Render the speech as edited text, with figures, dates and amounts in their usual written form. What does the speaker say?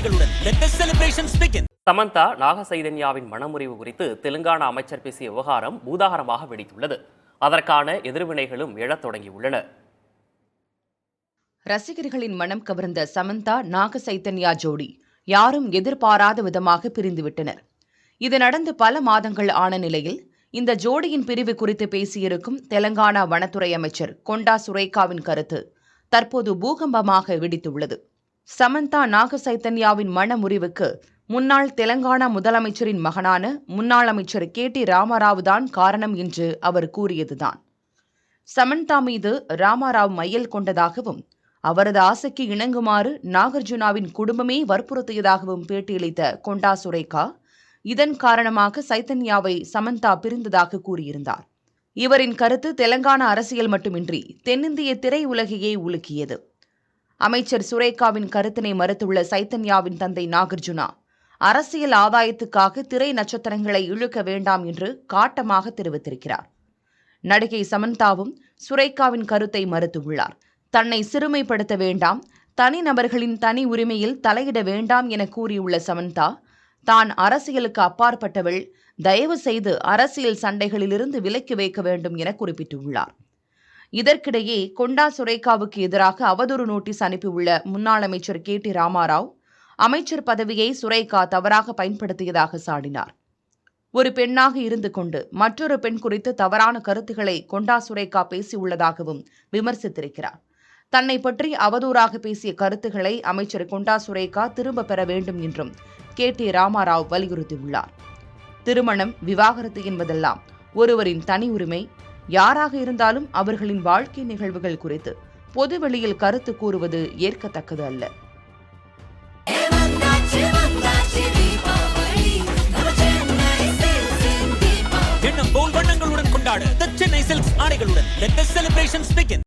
ஆடைகளுடன் let the celebrations begin. Samantha நாகசைதன்யாவின் மனமுறிவு குறித்து தெலுங்கானா அமைச்சர் பேசிய விவகாரம் பூதாகரமாக வெடித்துள்ளது. அதற்கான எதிர்வினைகளும் எழத் தொடங்கியுள்ளன. ரசிகர்களின் மனம் கவர்ந்த சமந்தா நாகசைதன்யா ஜோடி யாரும் எதிர்பாராத விதமாக பிரிந்துவிட்டனர். இது நடந்து பல மாதங்கள் ஆன நிலையில் இந்த ஜோடியின் பிரிவு குறித்து பேசியிருக்கும் தெலங்கானா வனத்துறை அமைச்சர் கொண்டா சுரேகாவின் கருத்து தற்போது பூகம்பமாக வெடித்துள்ளது. சமந்தா நாகசைதன்யாவின் மனமுறிவுக்கு முன்னாள் தெலங்கானா முதலமைச்சரின் மகனான முன்னாள் அமைச்சர் KT ராமராவ் தான் காரணம் என்று அவர் கூறியதுதான். சமந்தா மீது ராமராவ் மையல் கொண்டதாகவும் அவரது ஆசைக்கு இணங்குமாறு நாகார்ஜுனாவின் குடும்பமே வற்புறுத்தியதாகவும் பேட்டியளித்த கொண்டா சுரேகா இதன் காரணமாக சைதன்யாவை சமந்தா பிரிந்ததாக கூறியிருந்தார். இவரின் கருத்து தெலங்கானா அரசியல் மட்டுமின்றி தென்னிந்திய திரையுலகையே உலுக்கியது. அமைச்சர் சுரேகாவின் கருத்தினை மறுத்துள்ள சைதன்யாவின் தந்தை நாகார்ஜுனா அரசியல் ஆதாயத்துக்காக திரை நட்சத்திரங்களை இழுக்க வேண்டாம் என்று காட்டமாக தெரிவித்திருக்கிறார். நடிகை சமந்தாவும் சுரேகாவின் கருத்தை மறுத்துள்ளார். தன்னை சிறுமைப்படுத்த வேண்டாம், தனிநபர்களின் தனி உரிமையில் தலையிட வேண்டாம் என கூறியுள்ள சமந்தா தான் அரசியலுக்கு அப்பாற்பட்டவள், தயவு செய்து அரசியல் சண்டைகளிலிருந்து விலக்கி வைக்க வேண்டும் என குறிப்பிட்டுள்ளார். இதற்கிடையே கொண்டா சுரேகாவுக்கு எதிராக அவதூறு நோட்டீஸ் அனுப்பியுள்ள முன்னாள் அமைச்சர் KT ராமராவ் அமைச்சர் பதவியை சுரேகா தவறாக பயன்படுத்தியதாக சாடினார். ஒரு பெண்ணாக இருந்து கொண்டு மற்றொரு பெண் குறித்து தவறான கருத்துக்களை கொண்டா சுரேகா பேசியுள்ளதாகவும் விமர்சித்திருக்கிறார். தன்னை பற்றி அவதூறாக பேசிய கருத்துக்களை அமைச்சர் கொண்டா சுரேகா திரும்ப பெற வேண்டும் என்றும் KT ராமராவ் வலியுறுத்தியுள்ளார். திருமணம், விவாகரத்து என்பதெல்லாம் ஒருவரின் தனி உரிமை. யாராக இருந்தாலும் அவர்களின் வாழ்க்கை நிகழ்வுகள் குறித்து பொதுவெளியில் கருத்து கூறுவது ஏற்கத்தக்கது அல்ல. எண்ணம் போல் வண்ணங்களுடன் கொண்டாட The Chennai Silks ஆடைகளுடன் let the celebrations begin.